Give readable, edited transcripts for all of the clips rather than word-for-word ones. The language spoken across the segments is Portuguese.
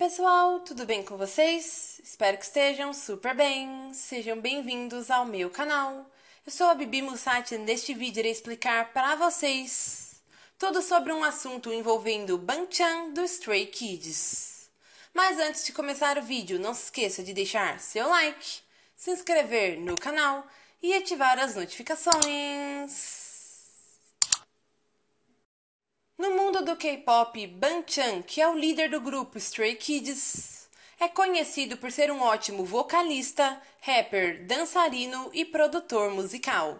pessoal, tudo bem com vocês? Espero que estejam super bem. Sejam bem-vindos ao meu canal. Eu sou a Bibi Mussati e neste vídeo irei explicar para vocês tudo sobre um assunto envolvendo Bang-chan do Stray Kids. Mas antes de começar o vídeo, não se esqueça de deixar seu like, se inscrever no canal e ativar as notificações. No mundo do K-pop, Bang-chan, que é o líder do grupo Stray Kids, é conhecido por ser um ótimo vocalista, rapper, dançarino e produtor musical.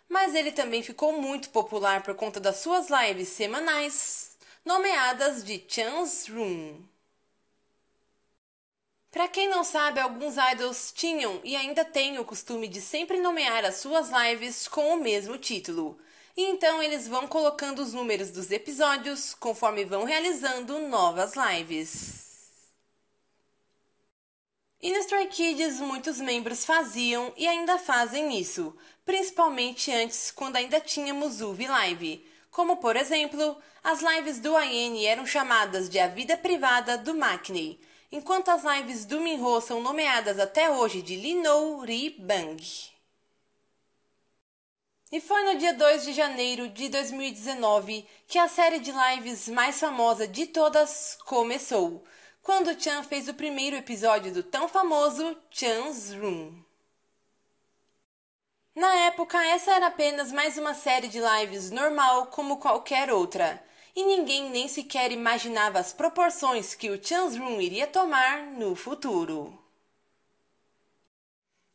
Mas ele também ficou muito popular por conta das suas lives semanais, nomeadas de Chan's Room. Para quem não sabe, alguns idols tinham e ainda têm o costume de sempre nomear as suas lives com o mesmo título. E então eles vão colocando os números dos episódios conforme vão realizando novas lives. E no Stray Kids muitos membros faziam e ainda fazem isso, principalmente antes quando ainda tínhamos o V-Live. Como por exemplo, as lives do IN eram chamadas de A Vida Privada do Maknae, enquanto as lives do Minho são nomeadas até hoje de Linou Ri Bang. E foi no dia 2 de janeiro de 2019 que a série de lives mais famosa de todas começou, quando Chan fez o primeiro episódio do tão famoso Chan's Room. Na época, essa era apenas mais uma série de lives normal como qualquer outra, e ninguém nem sequer imaginava as proporções que o Chan's Room iria tomar no futuro.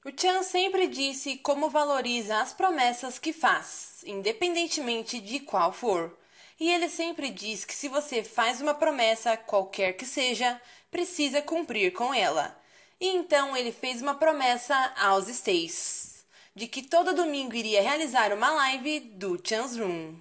O Chan sempre disse como valoriza as promessas que faz, independentemente de qual for. E ele sempre diz que se você faz uma promessa, qualquer que seja, precisa cumprir com ela. E então ele fez uma promessa aos Stays, de que todo domingo iria realizar uma live do Chan's Room.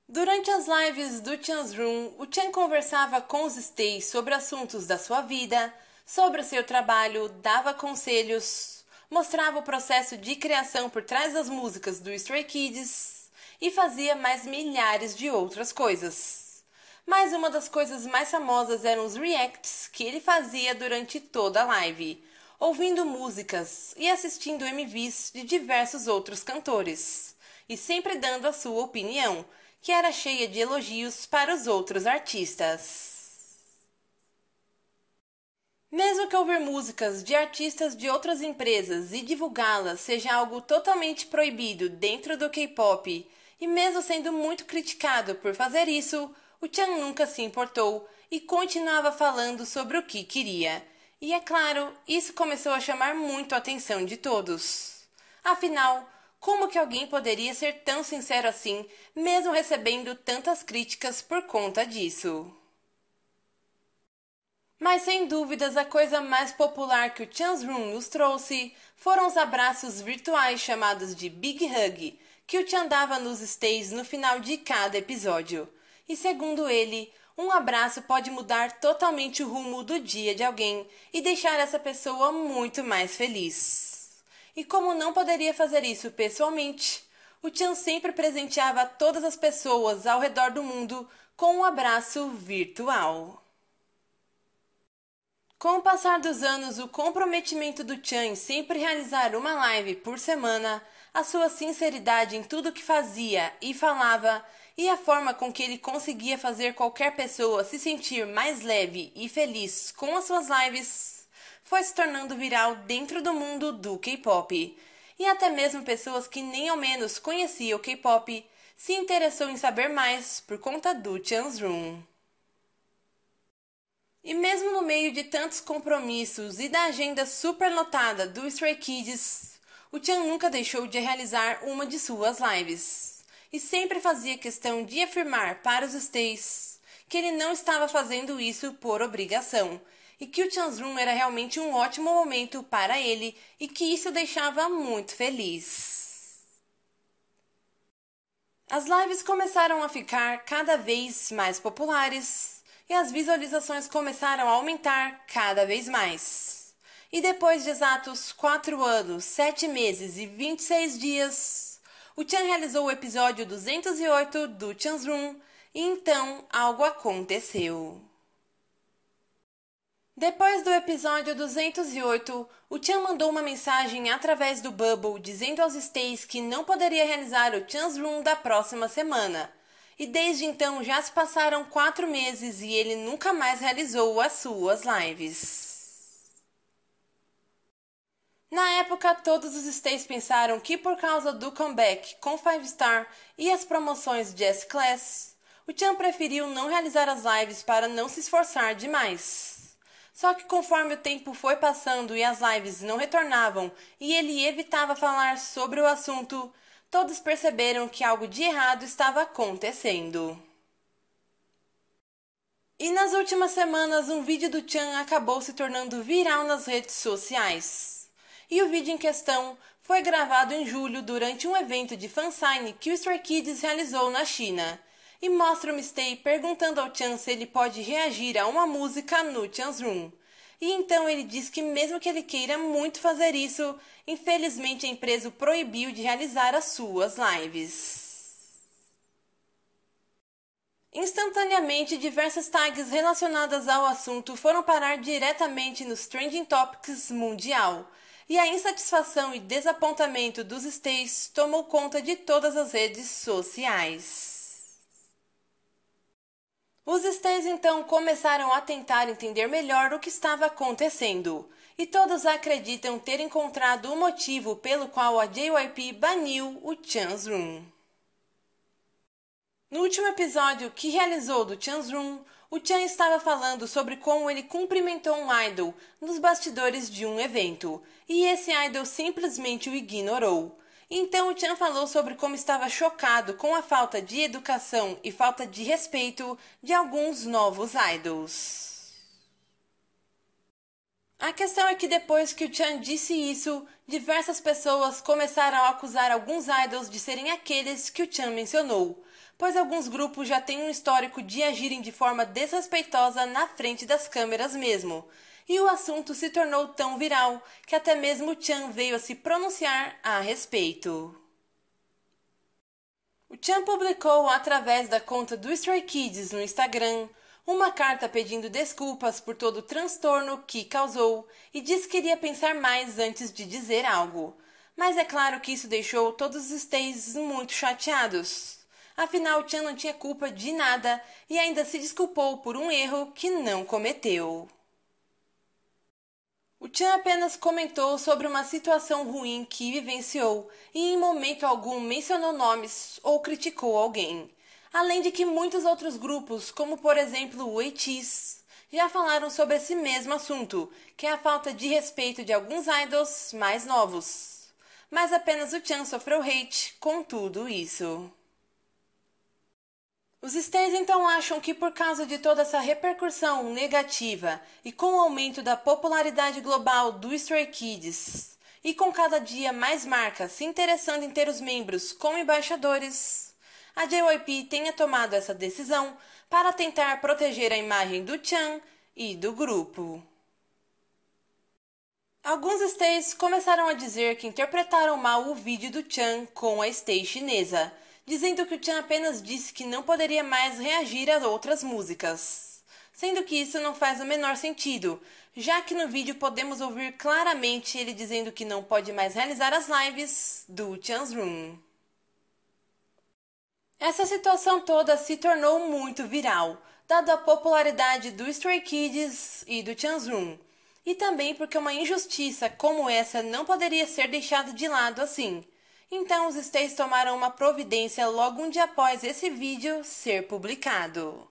Durante as lives do Chan's Room, o Chan conversava com os Stays sobre assuntos da sua vida, sobre o seu trabalho, dava conselhos, mostrava o processo de criação por trás das músicas do Stray Kids e fazia mais milhares de outras coisas. Mas uma das coisas mais famosas eram os reacts que ele fazia durante toda a live, ouvindo músicas e assistindo MVs de diversos outros cantores, e sempre dando a sua opinião, que era cheia de elogios para os outros artistas. Mesmo que ouvir músicas de artistas de outras empresas e divulgá-las seja algo totalmente proibido dentro do K-pop, e mesmo sendo muito criticado por fazer isso, o Chan nunca se importou e continuava falando sobre o que queria. E é claro, isso começou a chamar muito a atenção de todos. Afinal, como que alguém poderia ser tão sincero assim, mesmo recebendo tantas críticas por conta disso? Mas sem dúvidas a coisa mais popular que o Chan's Room nos trouxe foram os abraços virtuais chamados de Big Hug, que o Chan dava nos Stays no final de cada episódio. E segundo ele, um abraço pode mudar totalmente o rumo do dia de alguém e deixar essa pessoa muito mais feliz. E como não poderia fazer isso pessoalmente, o Chan sempre presenteava todas as pessoas ao redor do mundo com um abraço virtual. Com o passar dos anos, o comprometimento do Chan em sempre realizar uma live por semana, a sua sinceridade em tudo que fazia e falava, e a forma com que ele conseguia fazer qualquer pessoa se sentir mais leve e feliz com as suas lives, foi se tornando viral dentro do mundo do K-pop. E até mesmo pessoas que nem ao menos conheciam o K-pop se interessou em saber mais por conta do Chan's Room. E mesmo no meio de tantos compromissos e da agenda superlotada do Stray Kids, o Chan nunca deixou de realizar uma de suas lives. E sempre fazia questão de afirmar para os Stays que ele não estava fazendo isso por obrigação, e que o Chan's Room era realmente um ótimo momento para ele e que isso o deixava muito feliz. As lives começaram a ficar cada vez mais populares, e as visualizações começaram a aumentar cada vez mais. E depois de exatos 4 anos, 7 meses e 26 dias, o Chan realizou o episódio 208 do Chan's Room, e então algo aconteceu. Depois do episódio 208, o Chan mandou uma mensagem através do Bubble dizendo aos Stays que não poderia realizar o Chan's Room da próxima semana. E desde então já se passaram 4 meses e ele nunca mais realizou as suas lives. Na época, todos os Stays pensaram que por causa do comeback com 5 Star e as promoções de S-Class, o Chan preferiu não realizar as lives para não se esforçar demais. Só que conforme o tempo foi passando e as lives não retornavam e ele evitava falar sobre o assunto, todos perceberam que algo de errado estava acontecendo. E nas últimas semanas, um vídeo do Chan acabou se tornando viral nas redes sociais. E o vídeo em questão foi gravado em julho durante um evento de fansign que o Stray Kids realizou na China. E mostra o Stay perguntando ao Chan se ele pode reagir a uma música no Chan's Room. E então ele diz que mesmo que ele queira muito fazer isso, infelizmente a empresa o proibiu de realizar as suas lives. Instantaneamente, diversas tags relacionadas ao assunto foram parar diretamente nos Trending Topics mundial, e a insatisfação e desapontamento dos Stays tomou conta de todas as redes sociais. Os Stays então começaram a tentar entender melhor o que estava acontecendo, e todos acreditam ter encontrado o motivo pelo qual a JYP baniu o Chan's Room. No último episódio que realizou do Chan's Room, o Chan estava falando sobre como ele cumprimentou um idol nos bastidores de um evento, e esse idol simplesmente o ignorou. Então o Chan falou sobre como estava chocado com a falta de educação e falta de respeito de alguns novos idols. A questão é que depois que o Chan disse isso, diversas pessoas começaram a acusar alguns idols de serem aqueles que o Chan mencionou, pois alguns grupos já têm um histórico de agirem de forma desrespeitosa na frente das câmeras mesmo. E o assunto se tornou tão viral que até mesmo o Chan veio a se pronunciar a respeito. O Chan publicou através da conta do Stray Kids no Instagram uma carta pedindo desculpas por todo o transtorno que causou e disse que iria pensar mais antes de dizer algo. Mas é claro que isso deixou todos os Stays muito chateados. Afinal, Chan não tinha culpa de nada e ainda se desculpou por um erro que não cometeu. O Chan apenas comentou sobre uma situação ruim que vivenciou e em momento algum mencionou nomes ou criticou alguém. Além de que muitos outros grupos, como por exemplo o ATEEZ, já falaram sobre esse mesmo assunto, que é a falta de respeito de alguns idols mais novos. Mas apenas o Chan sofreu hate com tudo isso. Os Stays então acham que por causa de toda essa repercussão negativa e com o aumento da popularidade global do Stray Kids, e com cada dia mais marcas se interessando em ter os membros como embaixadores, a JYP tenha tomado essa decisão para tentar proteger a imagem do Chan e do grupo. Alguns Stays começaram a dizer que interpretaram mal o vídeo do Chan com a Stay chinesa, dizendo que o Chan apenas disse que não poderia mais reagir a outras músicas. Sendo que isso não faz o menor sentido, já que no vídeo podemos ouvir claramente ele dizendo que não pode mais realizar as lives do Chan's Room. Essa situação toda se tornou muito viral, dada a popularidade do Stray Kids e do Chan's Room, e também porque uma injustiça como essa não poderia ser deixada de lado assim. Então os Stays tomaram uma providência logo um dia após esse vídeo ser publicado.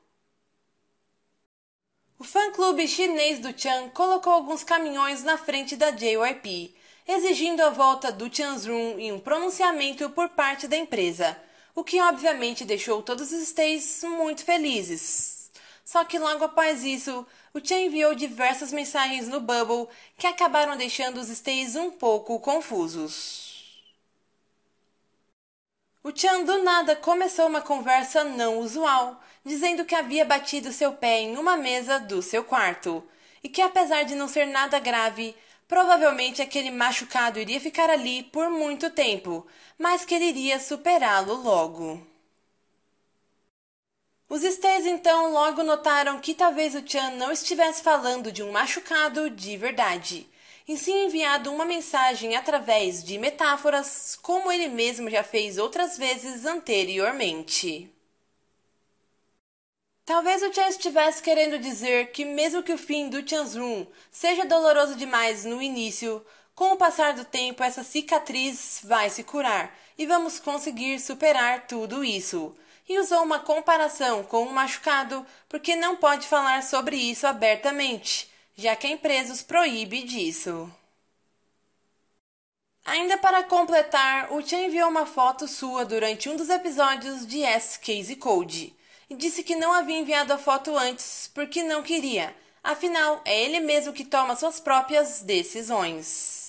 O fã-clube chinês do Chan colocou alguns caminhões na frente da JYP, exigindo a volta do Chan's Room e um pronunciamento por parte da empresa, o que obviamente deixou todos os Stays muito felizes. Só que logo após isso, o Chan enviou diversas mensagens no Bubble que acabaram deixando os Stays um pouco confusos. O Chan do nada começou uma conversa não usual, dizendo que havia batido seu pé em uma mesa do seu quarto, e que apesar de não ser nada grave, provavelmente aquele machucado iria ficar ali por muito tempo, mas que ele iria superá-lo logo. Os Stays então logo notaram que talvez o Chan não estivesse falando de um machucado de verdade, e sim enviado uma mensagem através de metáforas, como ele mesmo já fez outras vezes anteriormente. Talvez o Chan estivesse querendo dizer que mesmo que o fim do Chanzrum seja doloroso demais no início, com o passar do tempo essa cicatriz vai se curar e vamos conseguir superar tudo isso. E usou uma comparação com um machucado porque não pode falar sobre isso abertamente, já que a empresa os proíbe disso. Ainda para completar, o Chan enviou uma foto sua durante um dos episódios de Yes Casey Code e disse que não havia enviado a foto antes porque não queria. Afinal, é ele mesmo que toma suas próprias decisões.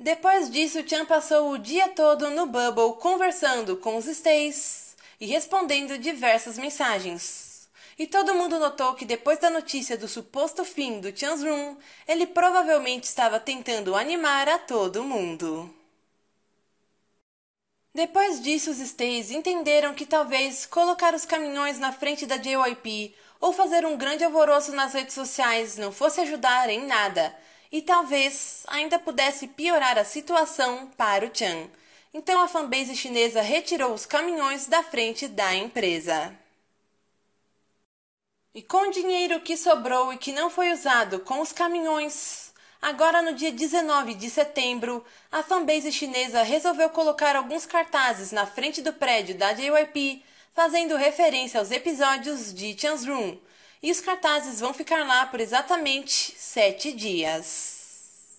Depois disso, Chan passou o dia todo no Bubble conversando com os Stays e respondendo diversas mensagens. E todo mundo notou que depois da notícia do suposto fim do Chanzrum, ele provavelmente estava tentando animar a todo mundo. Depois disso, os Stays entenderam que talvez colocar os caminhões na frente da JYP ou fazer um grande alvoroço nas redes sociais não fosse ajudar em nada, e talvez ainda pudesse piorar a situação para o Chan. Então a fanbase chinesa retirou os caminhões da frente da empresa. E com o dinheiro que sobrou e que não foi usado com os caminhões, agora no dia 19 de setembro, a fanbase chinesa resolveu colocar alguns cartazes na frente do prédio da JYP, fazendo referência aos episódios de Chanzrum. E os cartazes vão ficar lá por exatamente 7 dias.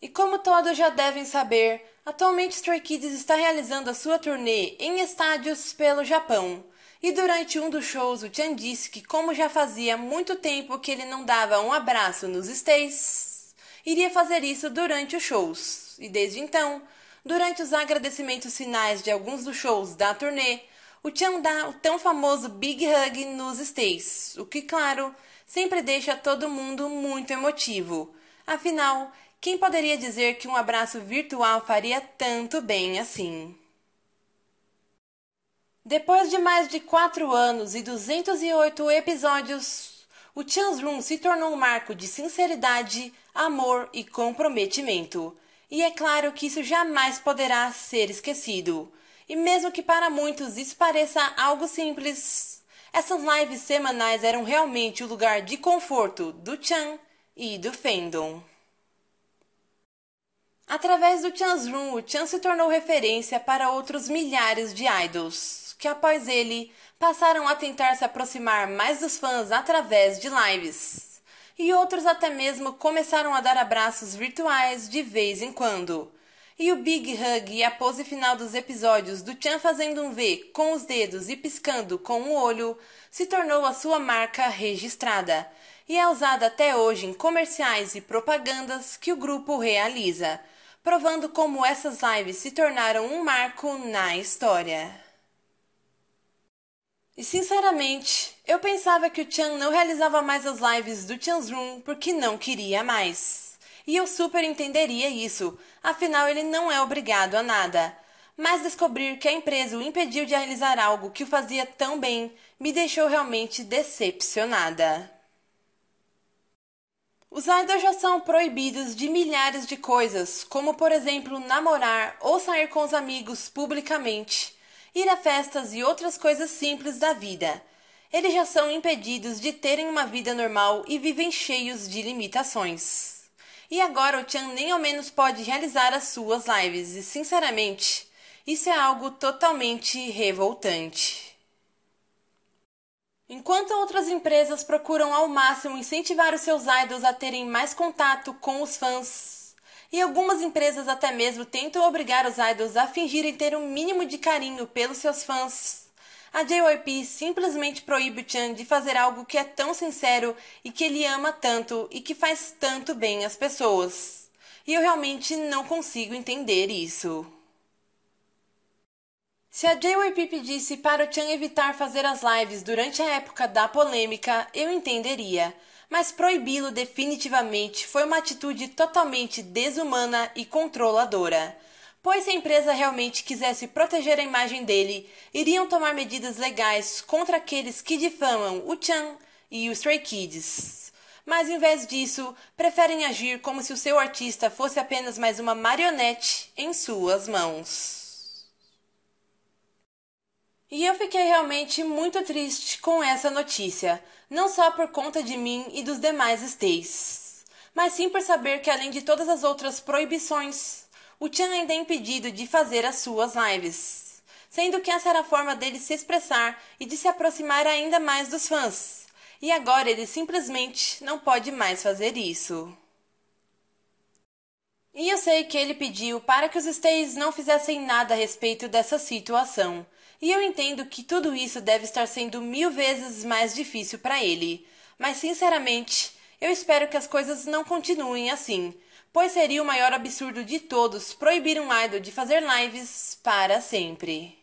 E como todos já devem saber, atualmente Stray Kids está realizando a sua turnê em estádios pelo Japão. E durante um dos shows, o Chan disse que, como já fazia muito tempo que ele não dava um abraço nos Stays, iria fazer isso durante os shows. E desde então, durante os agradecimentos finais de alguns dos shows da turnê, o Chan dá o tão famoso Big Hug nos Stays, o que, claro, sempre deixa todo mundo muito emotivo. Afinal, quem poderia dizer que um abraço virtual faria tanto bem assim? Depois de mais de 4 anos e 208 episódios, o Chanzrum se tornou um marco de sinceridade, amor e comprometimento. E é claro que isso jamais poderá ser esquecido. E mesmo que para muitos isso pareça algo simples, essas lives semanais eram realmente o lugar de conforto do Chan e do fandom. Através do Chanzrum, o Chan se tornou referência para outros milhares de idols, que após ele passaram a tentar se aproximar mais dos fãs através de lives. E outros até mesmo começaram a dar abraços virtuais de vez em quando. E o Big Hug e a pose final dos episódios do Chan fazendo um V com os dedos e piscando com o olho se tornou a sua marca registrada e é usada até hoje em comerciais e propagandas que o grupo realiza, provando como essas lives se tornaram um marco na história. E sinceramente, eu pensava que o Chan não realizava mais as lives do Chanzrum porque não queria mais. E eu super entenderia isso, afinal ele não é obrigado a nada. Mas descobrir que a empresa o impediu de realizar algo que o fazia tão bem me deixou realmente decepcionada. Os idols já são proibidos de milhares de coisas, como por exemplo namorar ou sair com os amigos publicamente, ir a festas e outras coisas simples da vida. Eles já são impedidos de terem uma vida normal e vivem cheios de limitações. E agora o Chan nem ao menos pode realizar as suas lives e, sinceramente, isso é algo totalmente revoltante. Enquanto outras empresas procuram ao máximo incentivar os seus idols a terem mais contato com os fãs, e algumas empresas até mesmo tentam obrigar os idols a fingirem ter um mínimo de carinho pelos seus fãs, a JYP simplesmente proíbe o Chan de fazer algo que é tão sincero e que ele ama tanto e que faz tanto bem às pessoas. E eu realmente não consigo entender isso. Se a JYP pedisse para o Chan evitar fazer as lives durante a época da polêmica, eu entenderia. Mas proibi-lo definitivamente foi uma atitude totalmente desumana e controladora. Pois se a empresa realmente quisesse proteger a imagem dele, iriam tomar medidas legais contra aqueles que difamam o Chan e o Stray Kids. Mas em vez disso, preferem agir como se o seu artista fosse apenas mais uma marionete em suas mãos. E eu fiquei realmente muito triste com essa notícia, não só por conta de mim e dos demais stays, mas sim por saber que além de todas as outras proibições, o Chan ainda é impedido de fazer as suas lives, sendo que essa era a forma dele se expressar e de se aproximar ainda mais dos fãs. E agora ele simplesmente não pode mais fazer isso. E eu sei que ele pediu para que os stays não fizessem nada a respeito dessa situação. E eu entendo que tudo isso deve estar sendo 1000 vezes mais difícil para ele. Mas sinceramente, eu espero que as coisas não continuem assim, pois seria o maior absurdo de todos proibir um idol de fazer lives para sempre.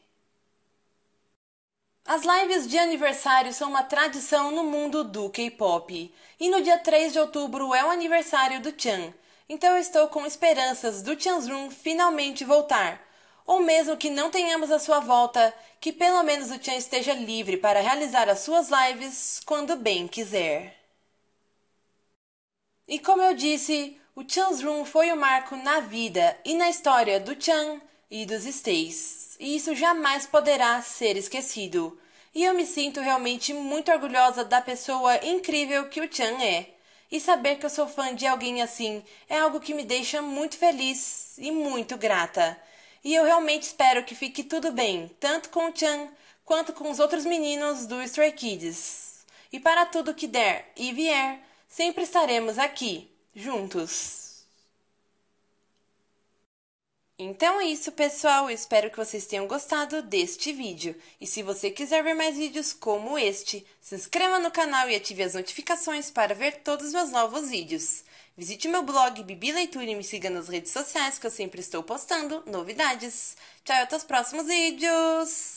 As lives de aniversário são uma tradição no mundo do K-pop, e no dia 3 de outubro é o aniversário do Chan, então eu estou com esperanças do Chanzrum finalmente voltar, ou mesmo que não tenhamos a sua volta, que pelo menos o Chan esteja livre para realizar as suas lives quando bem quiser. E como eu disse, o Chanzrum foi um marco na vida e na história do Chan e dos Stays, e isso jamais poderá ser esquecido. E eu me sinto realmente muito orgulhosa da pessoa incrível que o Chan é. E saber que eu sou fã de alguém assim é algo que me deixa muito feliz e muito grata. E eu realmente espero que fique tudo bem, tanto com o Chan quanto com os outros meninos do Stray Kids. E para tudo que der e vier, sempre estaremos aqui, juntos. Então é isso, pessoal. Eu espero que vocês tenham gostado deste vídeo. E se você quiser ver mais vídeos como este, se inscreva no canal e ative as notificações para ver todos os meus novos vídeos. Visite meu blog Bibi Leitura e me siga nas redes sociais que eu sempre estou postando novidades. Tchau e até os próximos vídeos!